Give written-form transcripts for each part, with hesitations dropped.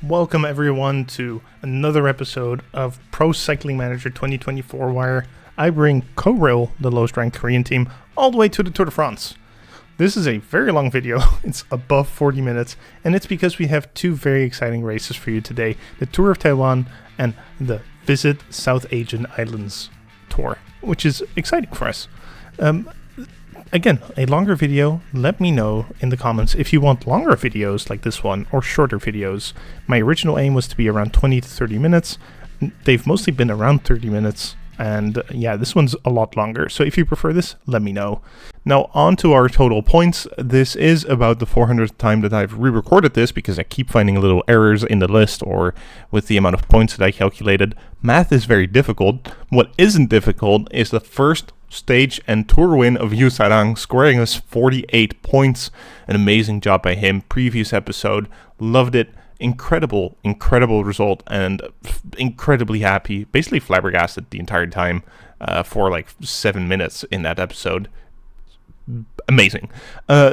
Welcome everyone to another episode of Pro Cycling Manager 2024, where I bring KoRail, the lowest ranked Korean team, all the way to the Tour de France. This is a very long video, it's above 40 minutes, and it's because we have two very exciting races for you today, the Tour of Taiwan and the Visit South Aegean Islands Tour, which is exciting for us. Again, a longer video. Let me know in the comments if you want longer videos like this one or shorter videos. My original aim was to be around 20 to 30 minutes. They've mostly been around 30 minutes. And yeah, this one's a lot longer. So if you prefer this, let me know. Now on to our total points. This is about the 400th time that I've re-recorded this because I keep finding little errors in the list or with the amount of points that I calculated. Math is very difficult. What isn't difficult is the first stage and tour win of Yu Sarang, scoring us 48 points. An amazing job by him. Previous episode, loved it. Incredible result, and incredibly happy, basically flabbergasted the entire time for like 7 minutes in that episode. Amazing.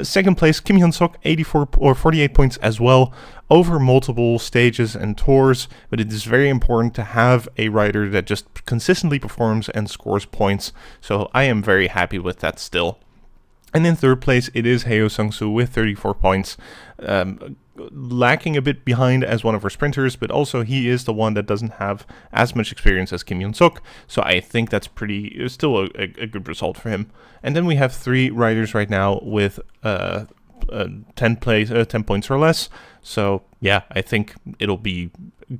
Second place, Kim Hyun-sok, 84 or 48 points as well, over multiple stages and tours, but it is very important to have a rider that just consistently performs and scores points, so I am very happy with that still. And in third place, it is Haeho Sung-soo with 34 points, lacking a bit behind as one of our sprinters, but also he is the one that doesn't have as much experience as Kim Hyun-sok, so I think that's still a good result for him. And then we have three riders right now with 10 points or less, so yeah, I think it'll be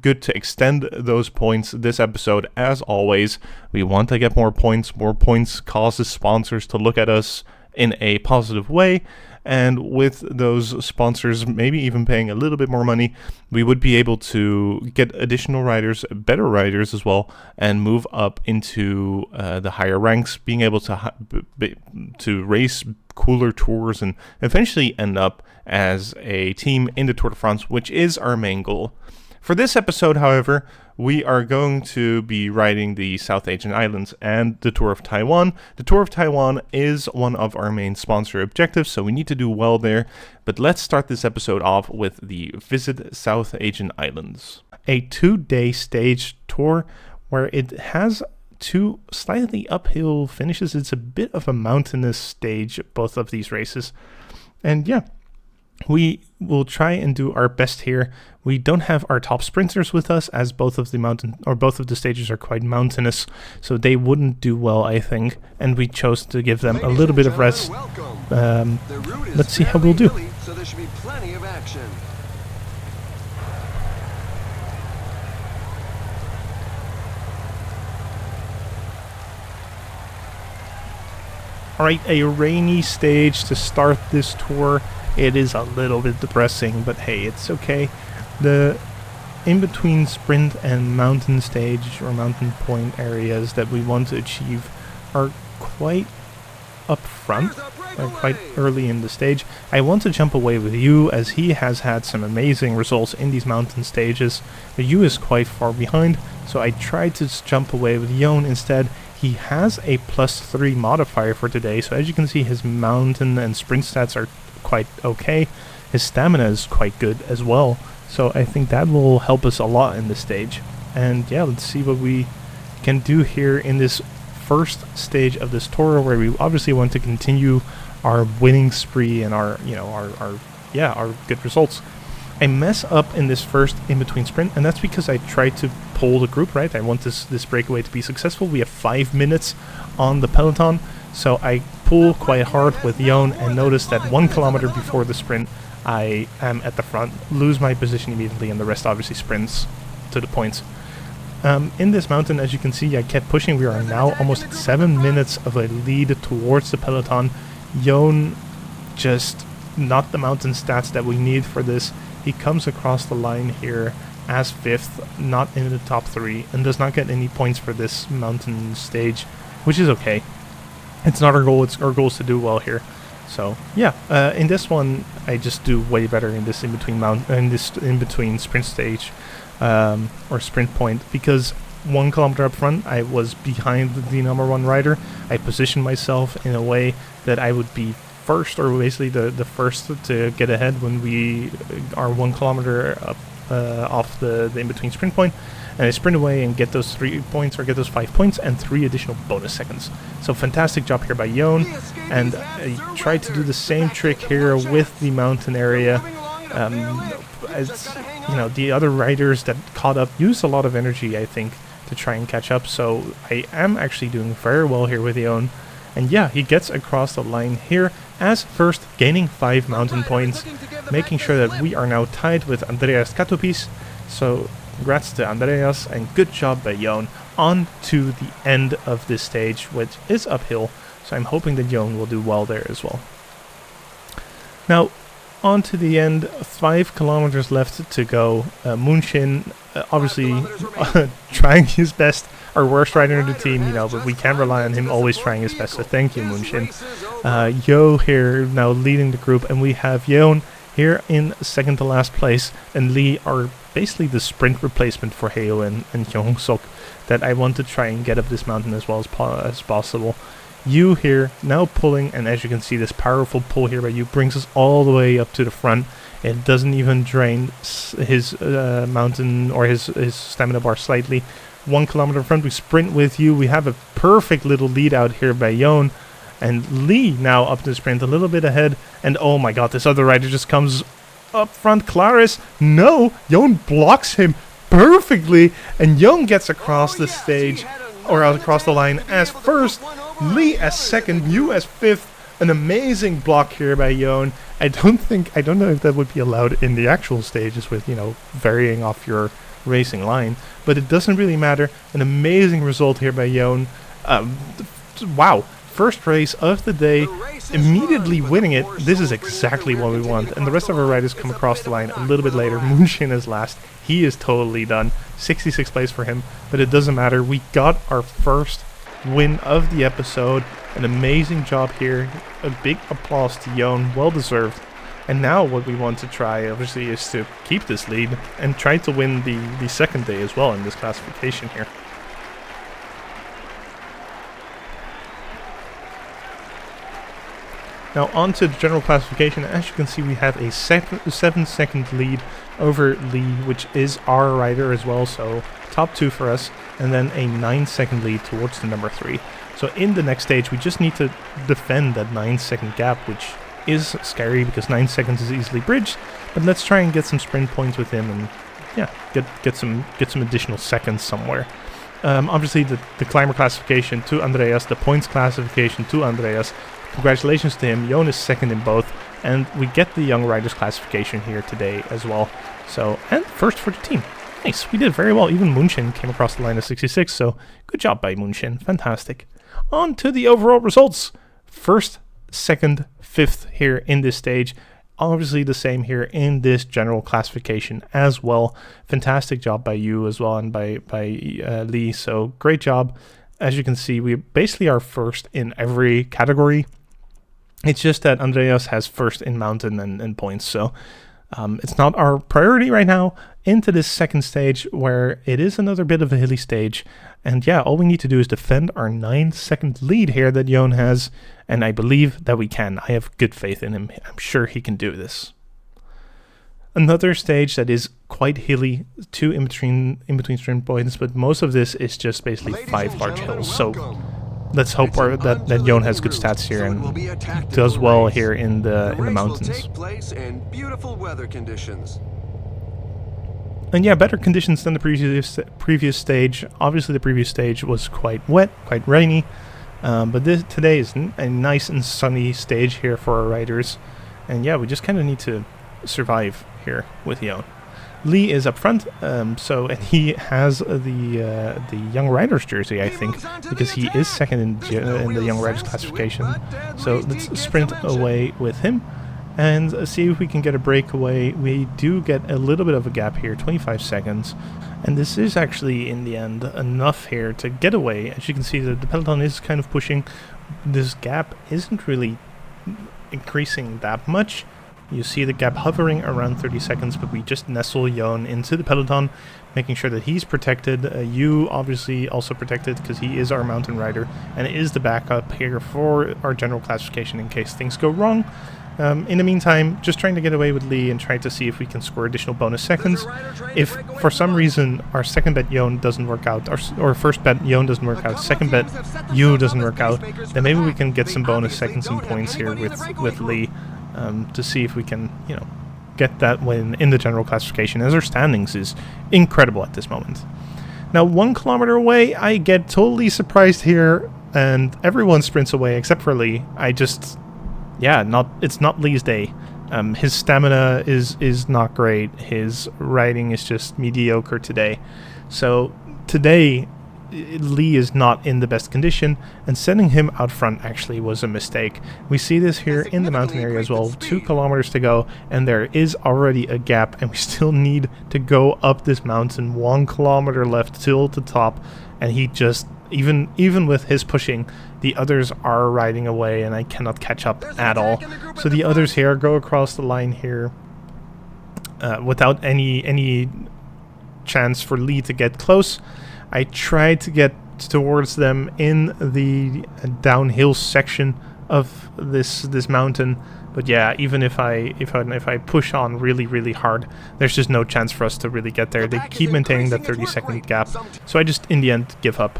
good to extend those points this episode. As always, we want to get more points. More points causes sponsors to look at us in a positive way, and with those sponsors maybe even paying a little bit more money, we would be able to get additional riders, better riders as well, and move up into the higher ranks, being able to race cooler tours and eventually end up as a team in the Tour de France, which is our main goal. For this episode, however, we are going to be riding the South Aegean Islands and the Tour of Taiwan. The Tour of Taiwan is one of our main sponsor objectives, so we need to do well there. But let's start this episode off with the Visit South Aegean Islands, a 2-day stage tour where it has two slightly uphill finishes. It's a bit of a mountainous stage, both of these races. And yeah, we will try and do our best here. We don't have our top sprinters with us, as both of the stages are quite mountainous, so they wouldn't do well, I think. And we chose to give them a little bit of rest. Let's see how we'll do. So there should be plenty of action. All right, a rainy stage to start this tour. It is a little bit depressing, but hey, it's okay. The in-between sprint and mountain stage or mountain point areas that we want to achieve are quite up front, quite early in the stage. I want to jump away with Yu, as he has had some amazing results in these mountain stages, but Yu is quite far behind, so I tried to jump away with Yon instead. He has a +3 modifier for today, so as you can see, his mountain and sprint stats are quite okay. His stamina is quite good as well, so I think that will help us a lot in this stage. And yeah, let's see what we can do here in this first stage of this tour, where we obviously want to continue our winning spree and our good results. I mess up in this first in-between sprint, and that's because I tried to pull the group, right? I want this breakaway to be successful. We have 5 minutes on the peloton, so I pull quite hard with Yon and notice that 1 kilometer before the sprint, I am at the front, lose my position immediately, and the rest obviously sprints to the points. In this mountain, as you can see, I kept pushing. We are now almost at 7 minutes of a lead towards the peloton. Yon just not the mountain stats that we need for this. He comes across the line here as 5th, not in the top 3, and does not get any points for this mountain stage, which is okay. It's not our goal. Our goal is to do well here. So yeah, in this one, I just do way better in this in between sprint stage or sprint point, because 1 kilometer up front, I was behind the number 1 rider. I positioned myself in a way that I would be first, or basically the first to get ahead when we are 1 kilometer up off the in-between sprint point, and I sprint away and get those 3 points, or get those 5 points, and 3 additional bonus seconds. So fantastic job here by Yon, and I tried to do the same trick here with the mountain area. As you know, the other riders that caught up used a lot of energy, I think, to try and catch up. So I am actually doing very well here with Yon. And yeah, he gets across the line here as first, gaining 5 mountain points, making sure that we are now tied with Andreas Katopis. So congrats to Andreas, and good job by Yon. On to the end of this stage, which is uphill. So I'm hoping that Yon will do well there as well. Now, on to the end, 5 kilometers left to go. Moonshin, obviously trying his best, our worst rider in the team, you know, but we can rely on him always trying his best, so thank you, Moonshin. Yo here now leading the group, and we have Yon here in second to last place, and Lee are basically the sprint replacement for Heo and Hyung Sok that I want to try and get up this mountain as well as possible. You here now pulling, and as you can see, this powerful pull here by you brings us all the way up to the front. It doesn't even drain his mountain or his stamina bar slightly. 1 kilometer in front, we sprint with you. We have a perfect little lead out here by Yon, and Lee now up the sprint a little bit ahead. And oh my god, this other rider just comes up front. Claris, no, Yon blocks him perfectly, and Yon gets across the stage, or across the line as first. Lee as second, you as fifth. An amazing block here by Yon. I don't know if that would be allowed in the actual stages with, you know, varying off your racing line, but it doesn't really matter. An amazing result here by Yon. Wow, first race of the day, immediately winning it. This is exactly what we want, and the rest of our riders come across the line a little bit later. Moonshin is last. He is totally done. 66th place for him, but it doesn't matter. We got our first win of the episode. An amazing job here. A big applause to Yon, well deserved. And now what we want to try obviously is to keep this lead and try to win the second day as well in this classification here. Now on to the general classification. As you can see, we have a 7-second lead over Lee, which is our rider as well, so top 2 for us, and then a 9-second lead towards the number 3. So in the next stage, we just need to defend that 9-second gap, which is scary because 9 seconds is easily bridged. But let's try and get some sprint points with him, and yeah, get some additional seconds somewhere. Obviously, the climber classification to Andreas, the points classification to Andreas. Congratulations to him. Yon is second in both, and we get the young riders classification here today as well. So, and first for the team. Nice, we did very well. Even Moonshin came across the line of 66, so good job by Moonshin. Fantastic. On to the overall results. First, second, fifth here in this stage. Obviously the same here in this general classification as well. Fantastic job by you as well, and by Lee. So great job. As you can see, we basically are first in every category. It's just that Andreas has first in mountain and points. So it's not our priority right now into this second stage, where it is another bit of a hilly stage. And yeah, all we need to do is defend our 9-second lead here that Yon has, and I believe that we can. I have good faith in him. I'm sure he can do this. Another stage that is quite hilly, 2 in between sprint points, but most of this is just basically 5 large hills. So let's hope that Yon has good stats here and does well here in the mountains. Take place in beautiful weather conditions. And yeah, better conditions than the previous stage. Obviously, the previous stage was quite wet, quite rainy, but today is a nice and sunny stage here for our riders. And yeah, we just kind of need to survive here with Yon. Lee is up front, and he has the young riders jersey, I think, because he is second in the young riders classification. So let's sprint away with him and see if we can get a breakaway. We do get a little bit of a gap here, 25 seconds. And this is actually, in the end, enough here to get away. As you can see, the peloton is kind of pushing. This gap isn't really increasing that much. You see the gap hovering around 30 seconds, but we just nestle Yon into the peloton, making sure that he's protected. You obviously also protected because he is our mountain rider and is the backup here for our general classification in case things go wrong. In the meantime, just trying to get away with Lee and try to see if we can score additional bonus seconds. If for some reason our second bet Yon doesn't work out, or first bet Yon doesn't work out, second bet Yu doesn't work out, then maybe we can get some bonus seconds and points here with Lee to see if we can, you know, get that win in the general classification, as our standings is incredible at this moment. Now 1 kilometer away, I get totally surprised here, and everyone sprints away except for Lee. It's not Lee's day. His stamina is not great. His riding is just mediocre today. So today, Lee is not in the best condition, and sending him out front actually was a mistake. We see this here in the mountain area as well. 2 kilometers to go, and there is already a gap, and we still need to go up this mountain. 1 kilometer left till the top, and he just, even with his pushing, the others are riding away, and I cannot catch up at all. So the others here go across the line here without any chance for Lee to get close. I tried to get towards them in the downhill section of this mountain, but yeah, even if I push on really hard, there's just no chance for us to really get there. They keep maintaining that 30-second gap, so I just in the end give up.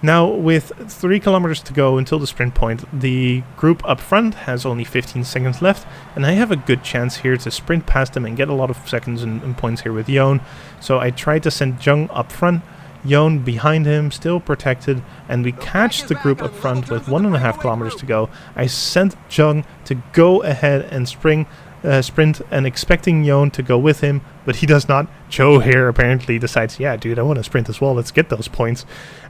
Now, with 3 kilometers to go until the sprint point, the group up front has only 15 seconds left, and I have a good chance here to sprint past them and get a lot of seconds and points here with Yon. So I tried to send Jung up front, Yon behind him, still protected, and we catch the group up front with 1.5 kilometers to go. I sent Jung to go ahead and sprint and expecting Yon to go with him, but he does not. Joe here apparently decides, yeah, dude, I want to sprint as well. Let's get those points.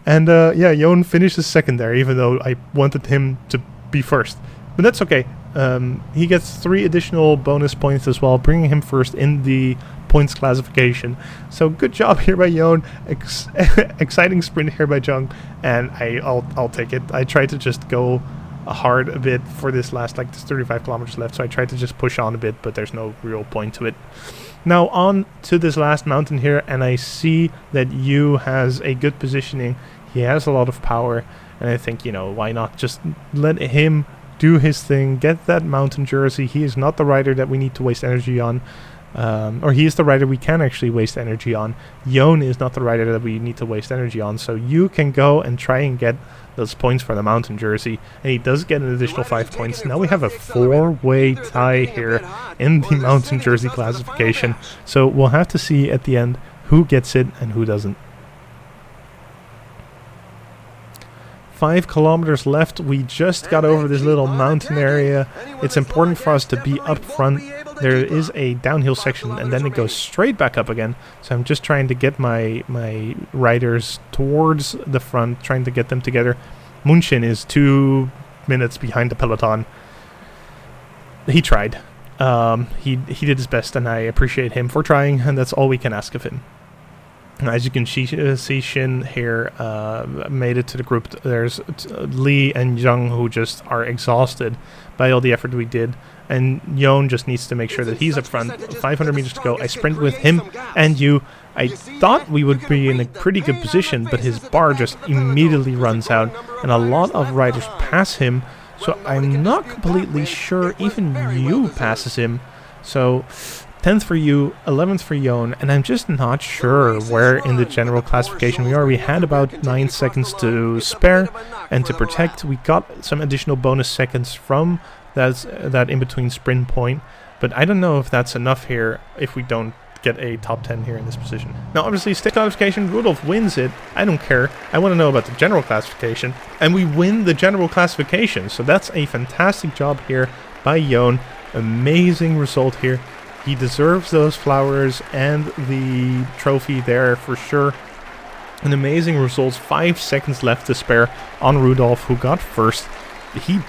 And yeah, Yon finishes second there, even though I wanted him to be first. But that's okay. He gets 3 additional bonus points as well, bringing him first in the points classification. So good job here by Yon. Exciting sprint here by Jung, and I'll take it. I tried to just go hard a bit for this last, like, there's 35 kilometers left, so I tried to just push on a bit, but there's no real point to it. Now on to this last mountain here, and I see that Yu has a good positioning. He has a lot of power, and I think, you know, why not just let him do his thing, get that mountain jersey. He is not the rider that we need to waste energy on. Or he is the rider we can actually waste energy on. Yon is not the rider that we need to waste energy on. So you can go and try and get those points for the mountain jersey. And he does get an additional 5 points. Now we have a 4-way tie here in the mountain jersey classification. So we'll have to see at the end who gets it and who doesn't. 5 kilometers left. We just got over this little mountain area. It's important for us to be up front. There is a downhill section, and then it goes straight back up again. So I'm just trying to get my riders towards the front, trying to get them together. Munshin is 2 minutes behind the peloton. He tried. He did his best, and I appreciate him for trying, and that's all we can ask of him. As you can see, Shin here made it to the group. There's Lee and Jung, who just are exhausted by all the effort we did. And Yon just needs to make sure that he's up front. 500 meters to go. I sprint with him and you. I thought we would be in a pretty good position, but his bar just immediately runs out. And a lot of riders pass him. So I'm not completely sure even Yu passes him. So 10th for Yu, 11th for Yon, and I'm just not sure where in the general classification we are. We had about 9 seconds to spare and to protect. We got some additional bonus seconds from that in-between sprint point, but I don't know if that's enough here if we don't get a top 10 here in this position. Now obviously stick classification, Rudolph wins it. I don't care. I want to know about the general classification, and we win the general classification. So that's a fantastic job here by Yon. Amazing result here. He deserves those flowers and the trophy there for sure. An amazing result. 5 seconds left to spare on Rudolph, who got first. He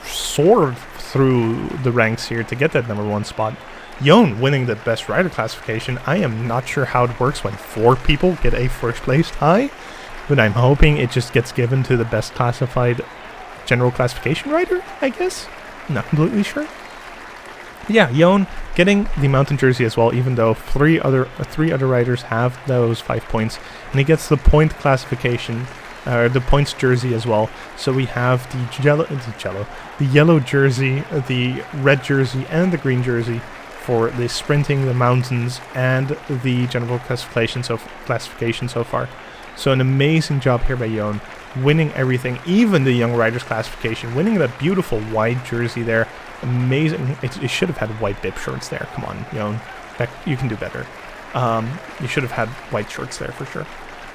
soared through the ranks here to get that #1 spot. Yon winning the best rider classification. I am not sure how it works when 4 people get a first place tie, but I'm hoping it just gets given to the best classified general classification rider, I guess. Not completely sure. Yeah, Yon getting the mountain jersey as well, even though three other riders have those 5 points, and he gets the point classification the points jersey as well. So we have the yellow jersey, the red jersey, and the green jersey for the sprinting, the mountains, and the general classification so far. So an amazing job here by Jon, winning everything, even the young riders classification, winning that beautiful white jersey there. Amazing. It should have had white bib shorts there. Come on, Jon. You can do better. You should have had white shorts there for sure.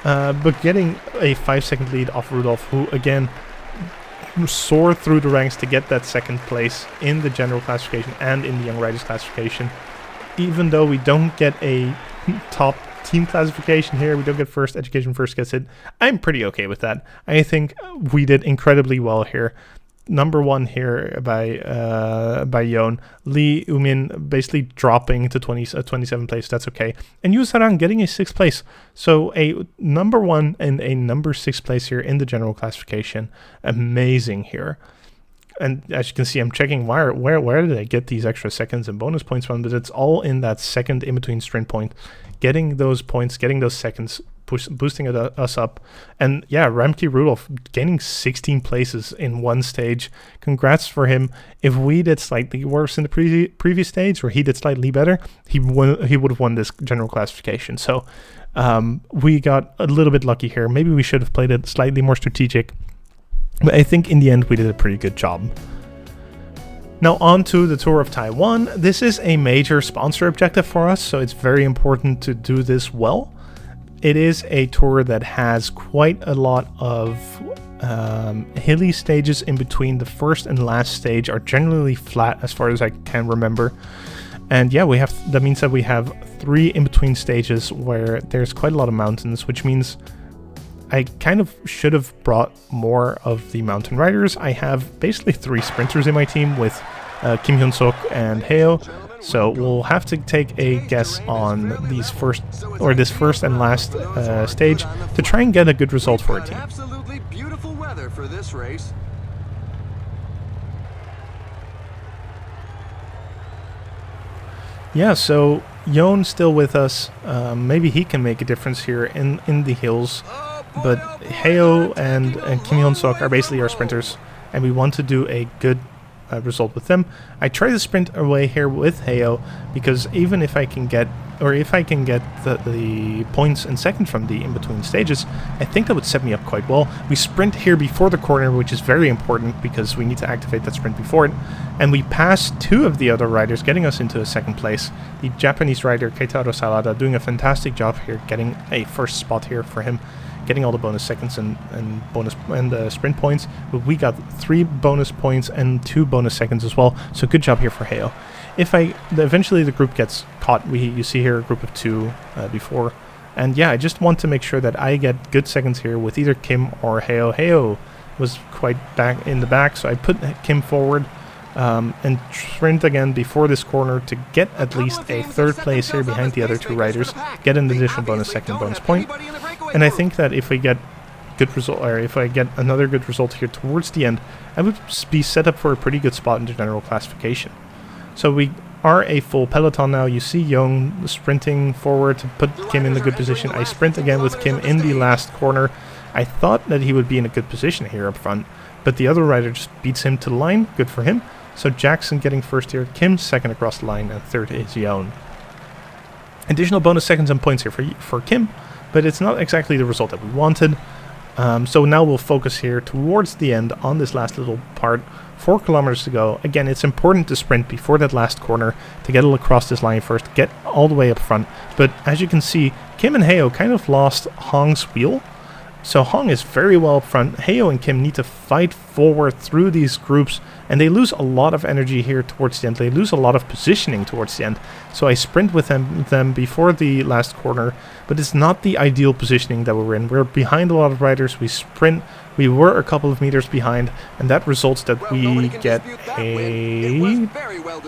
But getting a 5-second lead off Rudolf, who again soared through the ranks to get that second place in the general classification and in the young riders classification. Even though we don't get a top team classification here, we don't get first, education first gets it, I'm pretty okay with that. I think we did incredibly well here. Number one here by Jon. Lee Umin basically dropping to 27th place. That's okay. And Yu Sarang getting a 6th place. So a number 1 and a number 6 place here in the general classification. Amazing here. And as you can see, I'm checking where did I get these extra seconds and bonus points from, but it's all in that second in-between sprint point. Getting those points, getting those seconds, boosting us up. And yeah, Remke Rudolf gaining 16 places in one stage. Congrats for him. If we did slightly worse in the previous stage, or he did slightly better, he would have won this general classification. So we got a little bit lucky here. Maybe we should have played it slightly more strategic. But I think in the end we did a pretty good job. Now on to the Tour of Taiwan. This is a major sponsor objective for us, so it's very important to do this well. It is a tour that has quite a lot of hilly stages in between. The first and last stage are generally flat as far as I can remember. And yeah, that means that we have 3 in-between stages where there's quite a lot of mountains, which means I kind of should have brought more of the mountain riders. I have basically 3 sprinters in my team with Kim Hyun-suk and Heo. So we'll have to take a guess on this first and last stage to try and get a good result for our team. Absolutely beautiful weather for this race. Yeah, so Jon still with us. Maybe he can make a difference here in the hills. But Heo and Kim Hyun-suk are basically our sprinters, and we want to do a good result with them. I try to sprint away here with Heo because even if I can get the points and second from the in-between stages, I think that would set me up quite well. We sprint here before the corner, which is very important because we need to activate that sprint before it, and we pass 2 of the other riders, getting us into a second place. The Japanese rider Keitaro Salada doing a fantastic job here, getting a first spot here for him, getting all the bonus seconds and sprint points. But we got 3 bonus points and 2 bonus seconds as well. So good job here for Heo. Eventually the group gets caught. You see here a group of 2 before. And yeah, I just want to make sure that I get good seconds here with either Kim or Heo. Heo was quite back in the back, so I put Kim forward and sprint again before this corner to get at least a 3rd place here behind the other 2 riders, get an additional bonus second, bonus point. And I think that if we get good result, or if I get another good result here towards the end, I would be set up for a pretty good spot in the general classification. So we are a full peloton now. You see Jon sprinting forward to put Kim in the good position. I sprint again with Kim in the last corner. I thought that he would be in a good position here up front, but the other rider just beats him to the line. Good for him. So Jackson getting first here, Kim second across the line, and 3rd is Jon. Additional bonus seconds and points here for Kim, but it's not exactly the result that we wanted. So now we'll focus here towards the end on this last little part. 4 kilometers to go. Again, it's important to sprint before that last corner to get across this line first, get all the way up front. But as you can see, Kim and Heo kind of lost Hong's wheel. So Hong is very well up front. Heo and Kim need to fight forward through these groups, and they lose a lot of energy here towards the end. They lose a lot of positioning towards the end. So I sprint with them before the last corner, but it's not the ideal positioning that we're in. We're behind a lot of riders. We sprint. We were a couple of meters behind, and that results that we get a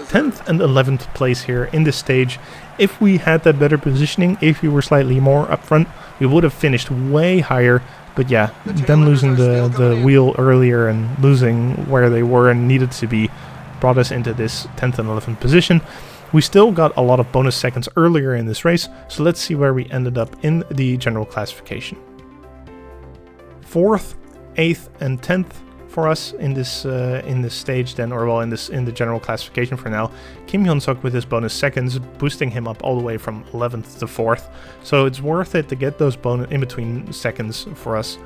10th and 11th place here in this stage. If we had that better positioning, if we were slightly more up front, we would have finished way higher. But yeah, them losing the wheel earlier and losing where they were and needed to be brought us into this 10th and 11th position. We still got a lot of bonus seconds earlier in this race, so let's see where we ended up in the general classification. 4th, 8th, and 10th for us in this stage then, or well, in the general classification for now. Kim Hyun-suk with his bonus seconds, boosting him up all the way from 11th to 4th. So it's worth it to get those bonus in between seconds for us.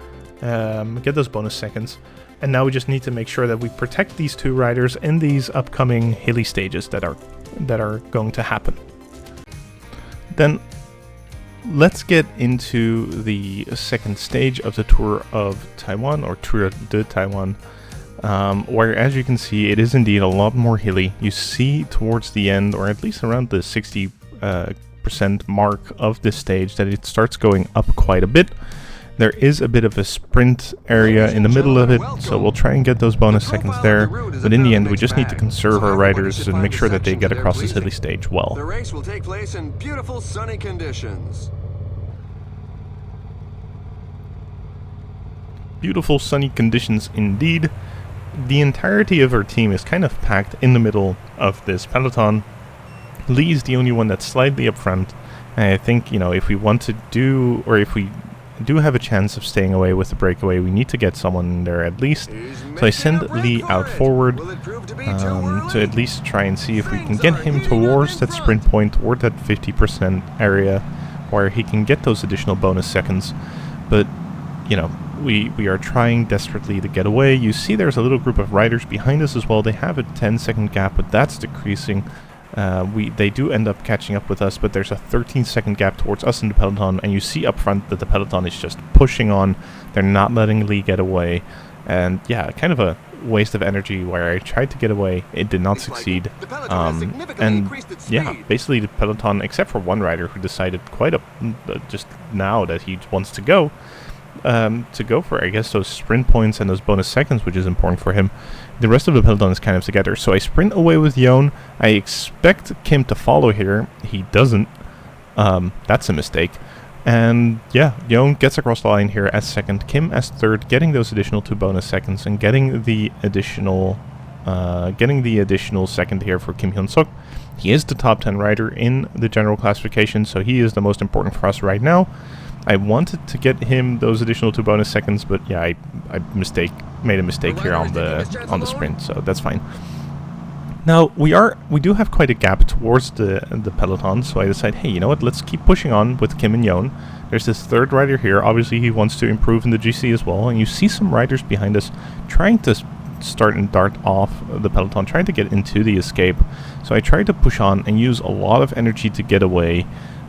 Get those bonus seconds. And now we just need to make sure that we protect these two riders in these upcoming hilly stages that are going to happen. Then let's get into the second stage of the Tour of Taiwan, or Tour de Taiwan, where, as you can see, it is indeed a lot more hilly. You see towards the end, or at least around the 60% mark of this stage, that it starts going up quite a bit. There is a bit of a sprint area in the middle of it, so we'll try and get those bonus seconds there, but in the end we just need to conserve our riders and make sure that they get across this hilly stage well. The race will take place in beautiful sunny conditions. Beautiful sunny conditions indeed. The entirety of our team is kind of packed in the middle of this peloton. Lee is the only one that's slightly up front, and I think, you know, if we want to do, or if we do have a chance of staying away with the breakaway, we need to get someone in there at least. So I send Lee out forward to at least try and see if we can get him towards that sprint point, toward that 50% area where he can get those additional bonus seconds. But, you know, we are trying desperately to get away. You see there's a little group of riders behind us as well. They have a 10-second gap, but that's decreasing. They do end up catching up with us, but there's a 13-second gap towards us in the peloton, and you see up front that the peloton is just pushing on. They're not letting Lee get away, and yeah, kind of a waste of energy where I tried to get away. It did not succeed, and yeah, basically the peloton, except for one rider who decided just now that he wants to go for, I guess, those sprint points and those bonus seconds, which is important for him. The rest of the peloton is kind of together. So I sprint away with Yon. I expect Kim to follow here. He doesn't. That's a mistake. And yeah, Yon gets across the line here as second, Kim as third, getting those additional 2 bonus seconds and getting the additional second here for Kim Hyun-suk. He is the top 10 rider in the general classification, so he is the most important for us right now. I wanted to get him those additional 2 bonus seconds, but yeah, I made a mistake here on the sprint, so that's fine. Now we do have quite a gap towards the peloton, so I decide, hey, you know what? Let's keep pushing on with Kim and Yon. There's this third rider here. Obviously, he wants to improve in the GC as well, and you see some riders behind us trying to start and dart off the peloton, trying to get into the escape. So I tried to push on and use a lot of energy to get away.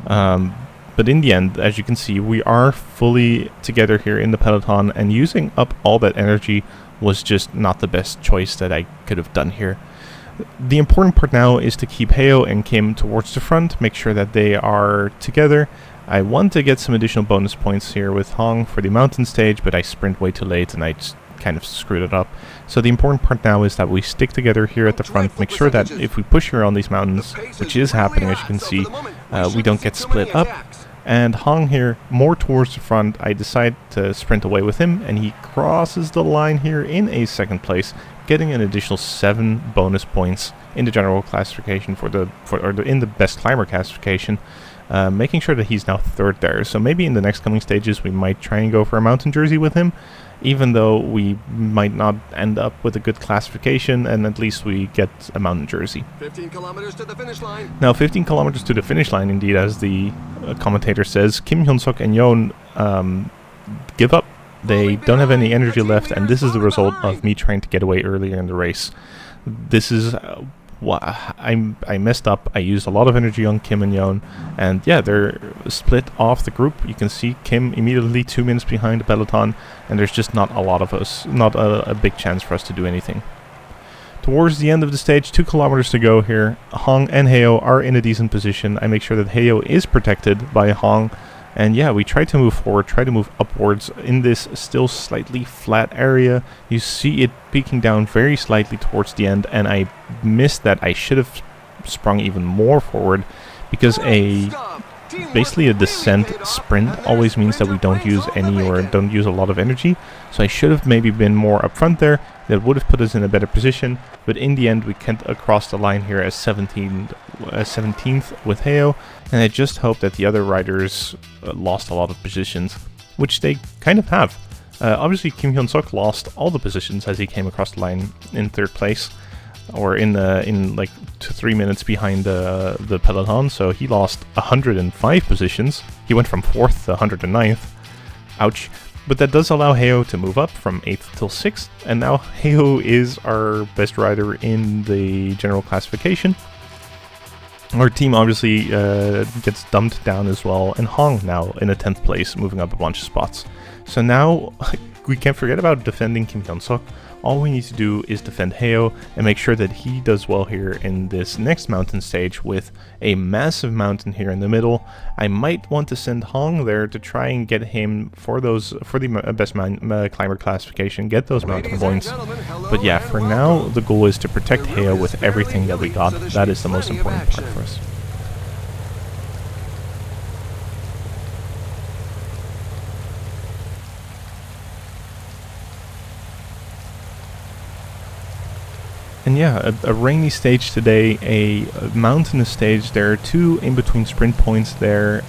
But in the end, as you can see, we are fully together here in the peloton, and using up all that energy was just not the best choice that I could have done here. The important part now is to keep Heo and Kim towards the front, make sure that they are together. I want to get some additional bonus points here with Hong for the mountain stage, but I sprint way too late and I just kind of screwed it up. So the important part now is that we stick together here at the front, make sure that if we push here on these mountains, which is happening as you can see, we don't get split up. And Hong here, more towards the front, I decide to sprint away with him, and he crosses the line here in a second place, getting an additional 7 bonus points in the general classification in the best climber classification, making sure that he's now third there. So maybe in the next coming stages we might try and go for a mountain jersey with him, even though we might not end up with a good classification, and at least we get a mountain jersey. 15 kilometers to the finish line. Now 15 kilometers to the finish line, indeed, as the commentator says. Kim Hyun-suk and Yon give up. They don't have any energy left, and this is the result of me trying to get away earlier in the race. This is I messed up. I used a lot of energy on Kim and Yon, and yeah, they're split off the group. You can see Kim immediately 2 minutes behind the peloton, and there's just not a lot of us, not a big chance for us to do anything. Towards the end of the stage, 2 kilometers to go here. Hong and Heo are in a decent position. I make sure that Heo is protected by Hong. And yeah, we try to move forward, try to move upwards in this still slightly flat area. You see it peaking down very slightly towards the end, and I missed that. I should have sprung even more forward, because basically a descent sprint always means that we don't use a lot of energy. So I should have maybe been more up front there. That would have put us in a better position, but in the end we can't across the line here as 17th with Heo, and I just hope that the other riders lost a lot of positions, which they kind of have. Obviously, Kim Hyun-suk lost all the positions as he came across the line in 3rd place, or in like 3 minutes behind the peloton. So he lost 105 positions. He went from 4th to 109th. Ouch. But that does allow Heo to move up from 8th till 6th, and now Heo is our best rider in the general classification. Our team obviously gets dumped down as well, and Hong now in a 10th place, moving up a bunch of spots. So now we can't forget about defending Kim Hyun-suk. All we need to do is defend Heo and make sure that he does well here in this next mountain stage with a massive mountain here in the middle. I might want to send Hong there to try and get him for the best climber classification, get those mountain points. But yeah, for now the goal is to protect Heo with everything that we got. That is the most important part for us. And yeah, a rainy stage today, a mountainous stage. There are 2 in-between sprint points there.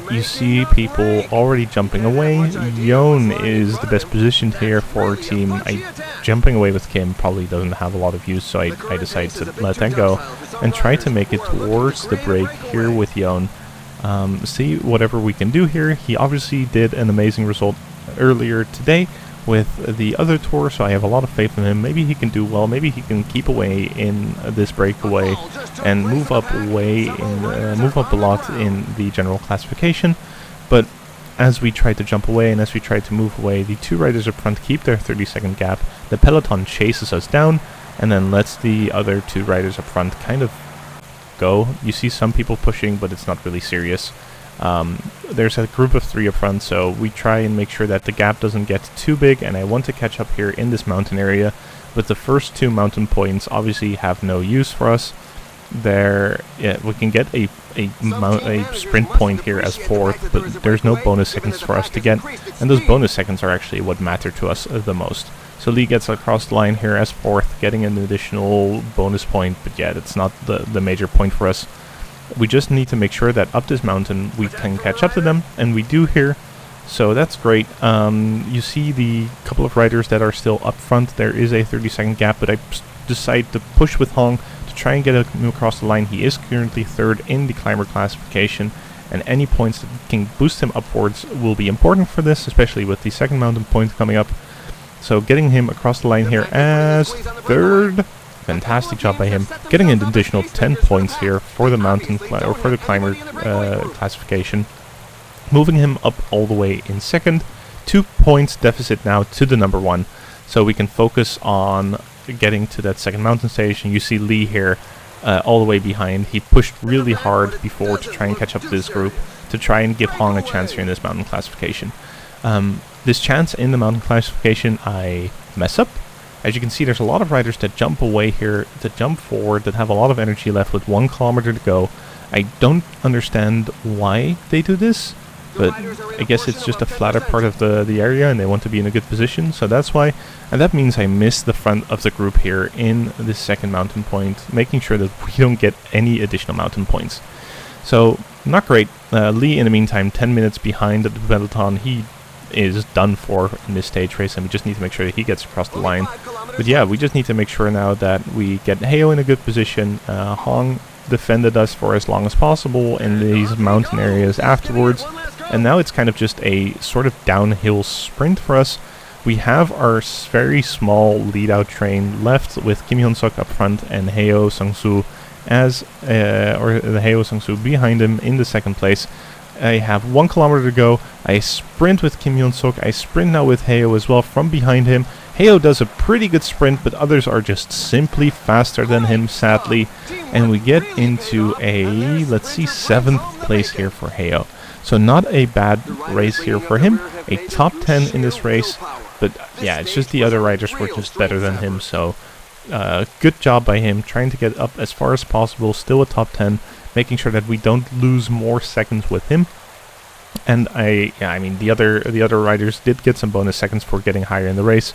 You see people already jumping away. Yon is the best positioned here for our team. Jumping away with Kim probably doesn't have a lot of use, so I decided to let that go and try to make it towards the break here with Yon. See whatever we can do here. He obviously did an amazing result earlier today with the other tour, so I have a lot of faith in him. Maybe he can do well. Maybe he can keep away in this breakaway and move up a lot in the general classification. But as we try to jump away and as we try to move away, the 2 riders up front keep their 30-second gap. The peloton chases us down and then lets the other 2 riders up front kind of go. You see some people pushing, but it's not really serious. There's a group of 3 up front, so we try and make sure that the gap doesn't get too big, and I want to catch up here in this mountain area. But the first 2 mountain points obviously have no use for us. There, yeah, we can get a sprint point here as 4th, but there's no bonus seconds for us to get, and those bonus seconds are actually what matter to us the most. So Lee gets across the line here as 4th, getting an additional bonus point, but yeah, that's not the major point for us. We just need to make sure that up this mountain we can catch up to them, and we do here, so that's great. You see the couple of riders that are still up front. There is a 30-second gap, but I decide to push with Hong to try and get him across the line. He is currently 3rd in the climber classification, and any points that can boost him upwards will be important for this, especially with the second mountain point coming up. So getting him across the line here as 3rd. Fantastic job by him, getting an additional 10 points here for the for the climber classification, moving him up all the way in 2nd. 2 points deficit now to the number 1, so we can focus on getting to that second mountain station. You see Lee here all the way behind. He pushed really hard before to try and catch up to this group, to try and give Hong a chance here in this mountain classification. This chance in the mountain classification, I mess up. As you can see, there's a lot of riders that jump away here, that jump forward, that have a lot of energy left with 1 kilometer to go. I don't understand why they do this, but I guess it's just a flatter part of the area and they want to be in a good position, so that's why. And that means I miss the front of the group here in this second mountain point, making sure that we don't get any additional mountain points. So, not great. Lee, in the meantime, 10 minutes behind the peloton. He is done for in this stage race, and we just need to make sure that he gets across the line. But yeah, we just need to make sure now that we get Heo in a good position. Hong defended us for as long as possible in these mountain areas afterwards, and now it's kind of just a sort of downhill sprint for us. We have our very small lead-out train left with Kim Hyun-suk up front and Heo Sang-soo Heo Sang-soo behind him in the 2nd place. I have 1 kilometer to go. I sprint with Kim Hyun-suk. I sprint now with Heo as well from behind him. Heo does a pretty good sprint, but others are just simply faster than him, sadly. And we get into a, let's see, 7th place here for Heo. So not a bad race here for him. A top 10 in this race. But yeah, it's just the other riders were just better than him. So good job by him, trying to get up as far as possible. Still a top 10. Making sure that we don't lose more seconds with him. And I mean the other riders did get some bonus seconds for getting higher in the race.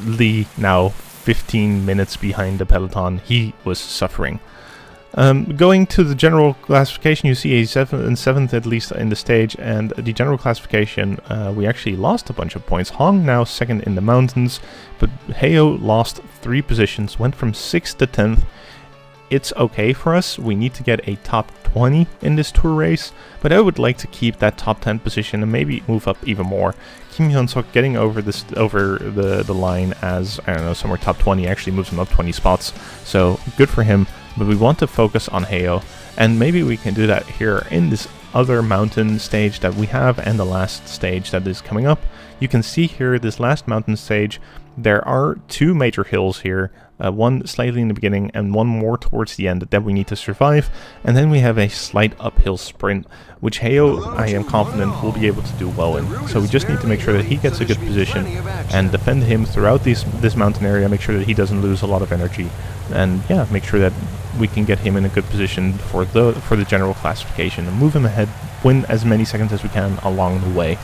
Lee now 15 minutes behind the peloton. He was suffering. Going to the general classification, you see a 7th at least in the stage, and the general classification, we actually lost a bunch of points. Hong now 2nd in the mountains, but Heo lost 3 positions, went from 6th to 10th. It's okay for us. We need to get a top 20 in this tour race, but I would like to keep that top 10 position and maybe move up even more. Kim Hyun-suk getting over the line as, I don't know, somewhere top 20 actually moves him up 20 spots, so good for him. But we want to focus on Heo, and maybe we can do that here in this other mountain stage that we have, and the last stage that is coming up. You can see here this last mountain stage, there are 2 major hills here, one slightly in the beginning and one more towards the end that we need to survive, and then we have a slight uphill sprint, which Heo, I am confident, will be able to do well in. So we just need to make sure that he gets a good position and defend him throughout this mountain area, make sure that he doesn't lose a lot of energy, and yeah, make sure that we can get him in a good position for the general classification and move him ahead, win as many seconds as we can along the way.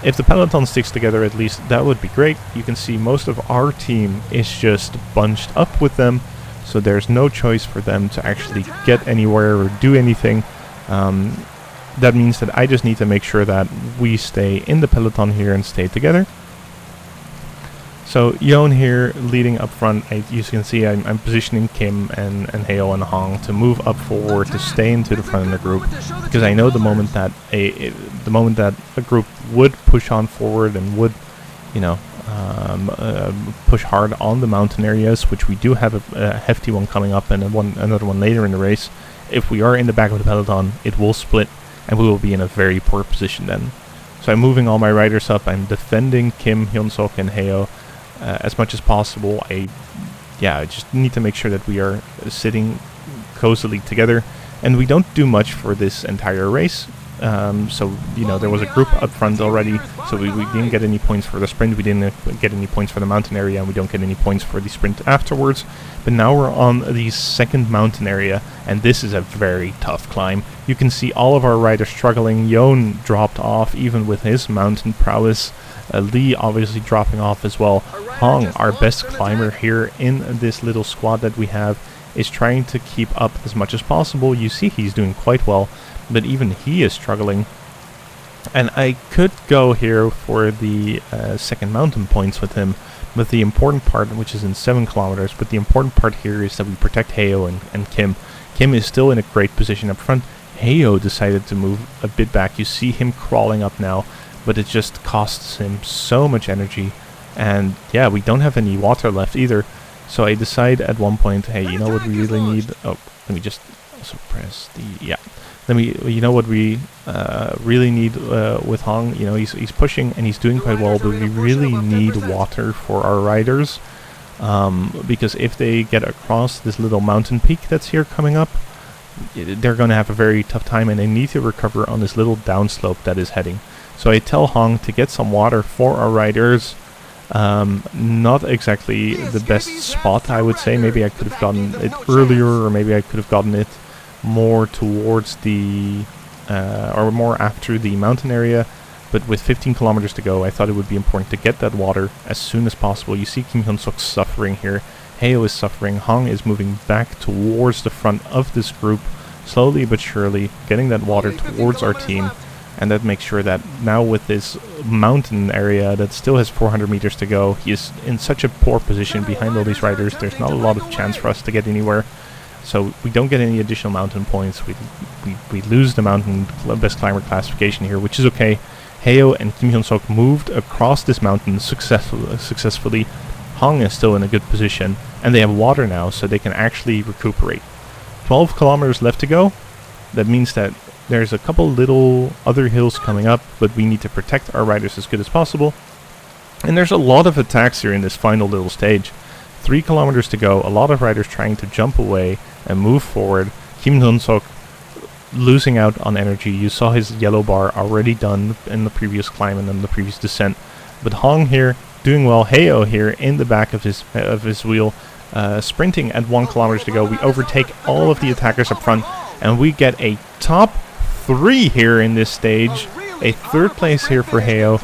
If the peloton sticks together at least, that would be great. You can see most of our team is just bunched up with them, so there's no choice for them to actually get anywhere or do anything. That means that I just need to make sure that we stay in the peloton here and stay together. So Yon here leading up front. You can see I'm positioning Kim and Heo and Hong to move up forward to stay into the front of the group, because I know the moment that a group would push on forward and would, you know, push hard on the mountain areas, which we do have a hefty one coming up and another one later in the race. If we are in the back of the peloton, it will split and we will be in a very poor position then. So I'm moving all my riders up. I'm defending Kim, Hyun-suk and Heo as much as possible. I just need to make sure that we are sitting cozily together, and we don't do much for this entire race. So, you know, there was a group up front already, so we didn't get any points for the sprint, we didn't get any points for the mountain area, and we don't get any points for the sprint afterwards. But now we're on the second mountain area, and this is a very tough climb. You can see all of our riders struggling. Yon dropped off even with his mountain prowess. Lee obviously dropping off as well. Hong, our best climber here in this little squad that we have, is trying to keep up as much as possible. You see he's doing quite well, but even he is struggling. And I could go here for the second mountain points with him, but the important part, which is in 7 kilometers, but the important part here is that we protect Heo and Kim. Kim is still in a great position up front. Heo decided to move a bit back. You see him crawling up now, but it just costs him so much energy. And yeah, we don't have any water left either. So I decide at one point, hey, you know what we really need? Oh, let me just also press the, yeah. You know what we really need with Hong? You know, he's pushing and he's doing quite well, but we really need water for our riders. Because if they get across this little mountain peak that's here coming up, they're going to have a very tough time, and they need to recover on this little downslope that is heading. So I tell Hong to get some water for our riders. Not exactly the best spot, I would say. Maybe I could have gotten it earlier, or maybe I could have gotten it more towards the or more after the mountain area. But with 15 kilometers to go, I thought it would be important to get that water as soon as possible. You see Kim Hyun-suk suffering here. Heo is suffering. Hong is moving back towards the front of this group, slowly but surely, getting that water towards our team. And that makes sure that now with this mountain area that still has 400 meters to go, he is in such a poor position behind all these riders. There's not a lot of chance for us to get anywhere. So we don't get any additional mountain points. We lose the mountain best climber classification here, which is okay. Heo and Kim Hyun-suk moved across this mountain successfully. Hong is still in a good position, and they have water now, so they can actually recuperate. 12 kilometers left to go. That means that there's a couple little other hills coming up, but we need to protect our riders as good as possible. And there's a lot of attacks here in this final little stage. 3 kilometers to go, a lot of riders trying to jump away and move forward. Kim Hyun-suk losing out on energy. You saw his yellow bar already done in the previous climb and then the previous descent. But Hong here doing well. Heo here in the back of his wheel, sprinting at 1 kilometer to go. We overtake all of the attackers up front, and we get a top 3 here in this stage. A 3rd place here for Heo.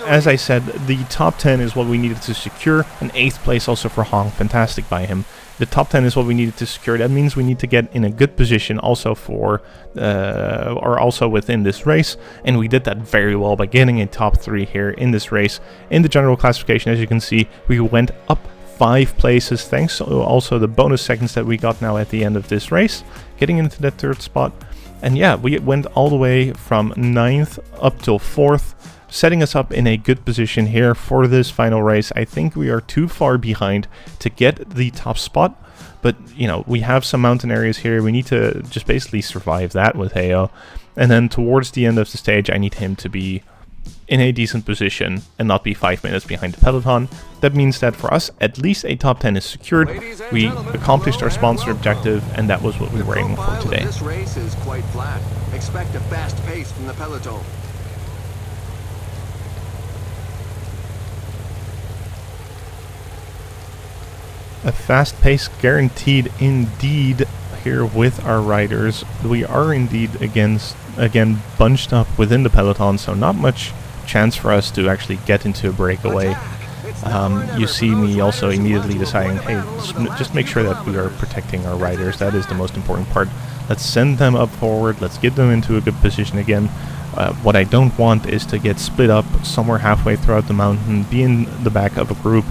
as I said, the top 10 is what we needed to secure. An 8th place also for Hong, fantastic by him. The top 10 is what we needed to secure. That means we need to get in a good position also for, or also within this race. And we did that very well by getting a top 3 here in this race. In the general classification, as you can see, we went up 5 places thanks to also the bonus seconds that we got now at the end of this race, getting into that 3rd spot. And yeah, we went all the way from 9th up till 4th, setting us up in a good position here for this final race. I think we are too far behind to get the top spot, but you know, we have some mountain areas here. We need to just basically survive that with Heo. And then towards the end of the stage, I need him to be in a decent position and not be 5 minutes behind the peloton. That means that for us, at least a top 10 is secured. We accomplished our sponsor objective, and that was what we were aiming for today. This race is quite flat. Expect a fast pace from the peloton. A fast pace guaranteed indeed here with our riders. We are indeed again bunched up within the peloton, so not much chance for us to actually get into a breakaway. You see me also immediately deciding, hey, just make sure that we are protecting our riders. That is the most important part. Let's send them up forward. Let's get them into a good position again. What I don't want is to get split up somewhere halfway throughout the mountain, be in the back of a group,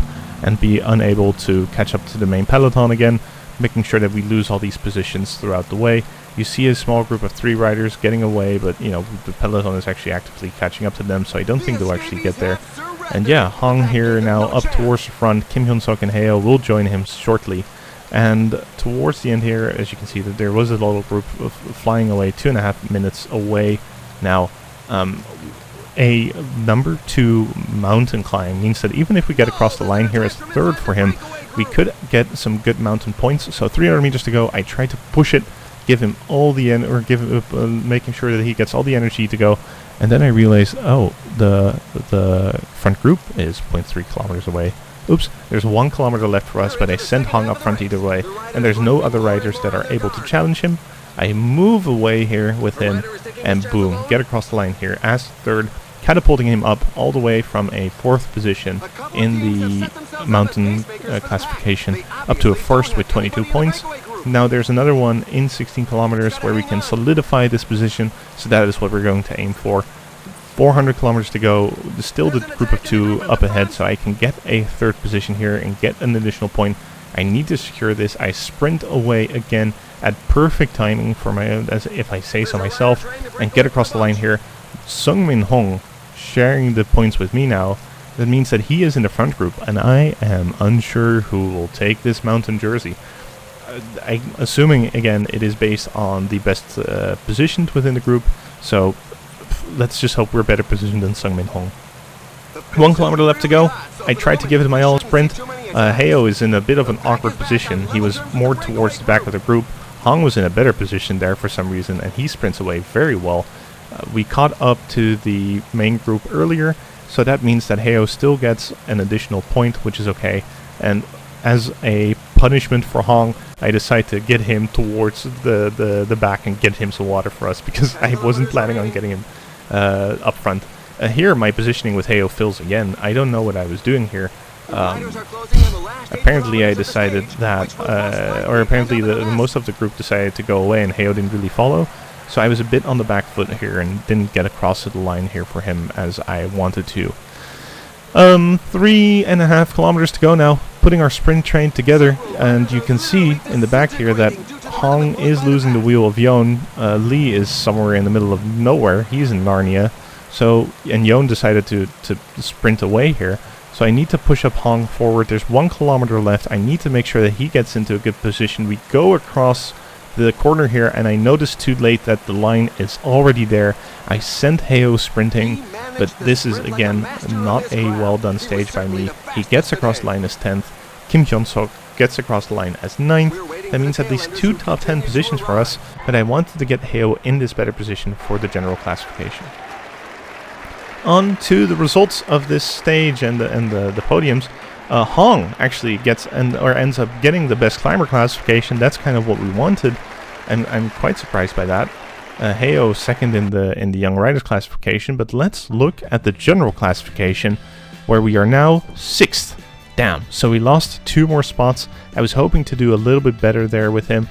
and be unable to catch up to the main peloton again, making sure that we lose all these positions throughout the way. You see a small group of 3 riders getting away, but you know, the peloton is actually actively catching up to them, so I don't think they'll actually get there. And yeah, Hong here now up towards the front. Kim Hyun-suk and Heo will join him shortly. And towards the end here, as you can see, that there was a little group of flying away 2.5 minutes away now. A number 2 mountain climb means that even if we get across the line here as 3rd for him, we could get some good mountain points. So 300 meters to go. I tried to push it, give him all the making sure that he gets all the energy to go. And then I realized, oh, the front group is 0.3 kilometers away. Oops, there's 1 kilometer left for us, but I sent Hong up front either way, and there's no other riders that are able to challenge him. I move away here with him, and boom, get across the line here as 3rd, catapulting him up all the way from a 4th position in the mountain classification up to a 1st with 22 points. Now there's another one in 16 kilometers where we can solidify this position, so that is what we're going to aim for. 400 kilometers to go, still the group of 2 up ahead, so I can get a 3rd position here and get an additional point. I need to secure this. I sprint away again at perfect timing for my, as if I say so myself, and get across the line here. Sungmin Hong sharing the points with me now. That means that he is in the front group, and I am unsure who will take this mountain jersey. I'm assuming, again, it is based on the best positioned within the group, so let's just hope we're better positioned than Sungmin Hong. 1 kilometer left to go. I tried to give it my all sprint. Heo is in a bit of an awkward position. He was more towards the back of the group. Hong was in a better position there for some reason, and he sprints away very well. We caught up to the main group earlier, so that means that Heo still gets an additional point, which is okay. And as a punishment for Hong, I decide to get him towards the back and get him some water for us, because I wasn't planning on getting him up front. Here my positioning with Heo fills again. I don't know what I was doing here. Apparently I decided that, or apparently most of the group decided to go away and Heo didn't really follow. So I was a bit on the back foot here and didn't get across to the line here for him as I wanted to. 3.5 kilometers to go now, putting our sprint train together, and you can see in the back here that Hong is losing the wheel of Yon. Lee is somewhere in the middle of nowhere. He's in Narnia. So, and Yon decided to sprint away here. So I need to push up Hong forward. There's 1 kilometer left. I need to make sure that he gets into a good position. We go across the corner here, and I noticed too late that the line is already there. I sent Heo sprinting, but this is again not a well done stage by me. He gets across the line as 10th. Kim Hyun-suk gets across the line as 9th. That means at least 2 top 10 positions for us, but I wanted to get Heo in this better position for the general classification. On to the results of this stage and the podiums. Hong actually gets ends up getting the best climber classification. That's kind of what we wanted, and I'm quite surprised by that. Heo second in the young riders classification, but let's look at the general classification, where we are now 6th. Damn, so we lost 2 more spots. I was hoping to do a little bit better there with him.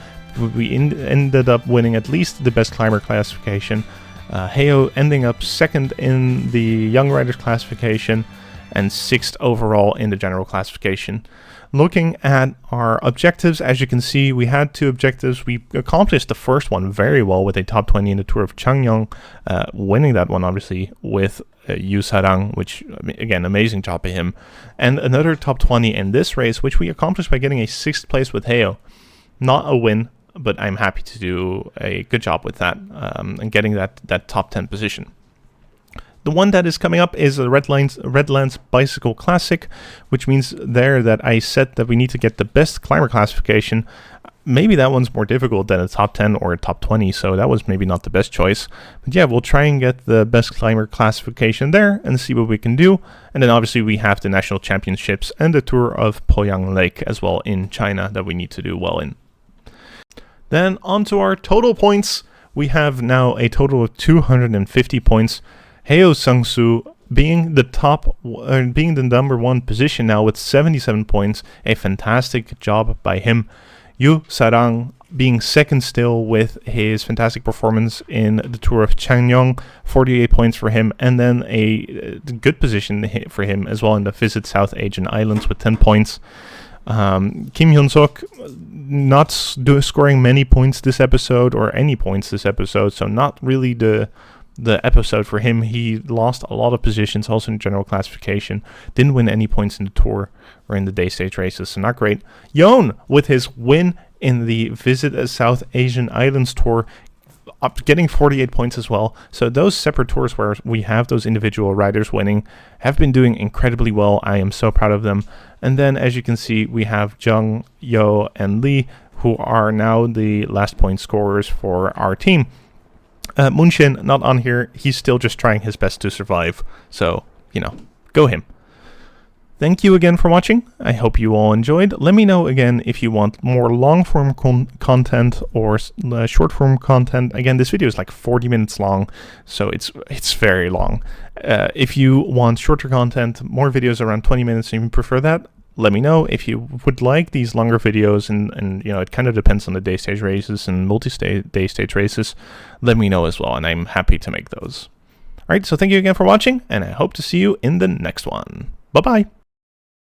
We ended up winning at least the best climber classification. Heo ending up 2nd in the young riders classification and 6th overall in the general classification. Looking at our objectives, as you can see, we had 2 objectives. We accomplished the first one very well with a top 20 in the Tour of Changnyeong, winning that one obviously with Yu Sarang, which, again, amazing job by him. And another top 20 in this race, which we accomplished by getting a 6th place with Heo. Not a win, but I'm happy to do a good job with that and getting that top 10 position. The one that is coming up is the Redlands Bicycle Classic, which means there that I said that we need to get the best climber classification. Maybe that one's more difficult than a top 10 or a top 20, so that was maybe not the best choice. But yeah, we'll try and get the best climber classification there and see what we can do. And then obviously we have the national championships and the Tour of Poyang Lake as well in China that we need to do well in. Then on to our total points. We have now a total of 250 points. Heo Sung-soo being the number 1 position now with 77 points, a fantastic job by him. Yu Sarang being 2nd still with his fantastic performance in the Tour of Changnyeong, 48 points for him, and then a good position for him as well in the Visit South Aegean Islands with 10 points. Kim Hyun-suk not scoring many points this episode, or any points this episode, so not really the episode for him. He lost a lot of positions also in general classification, didn't win any points in the tour or in the day stage races, so not great. Yeon with his win in the Visit South Asian Islands tour, getting 48 points as well. So those separate tours where we have those individual riders winning have been doing incredibly well. I am so proud of them. And then as you can see, we have Jung, Yo, and Lee, who are now the last point scorers for our team. Munshin not on here. He's still just trying his best to survive. So, go him. Thank you again for watching. I hope you all enjoyed. Let me know again if you want more long-form content or short-form content. Again, this video is like 40 minutes long, so it's very long. If you want shorter content, more videos around 20 minutes, and you prefer that, let me know. If you would like these longer videos, and it kind of depends on the day stage races and multi-day stage races, let me know as well, and I'm happy to make those. Alright, so thank you again for watching, and I hope to see you in the next one. Bye-bye!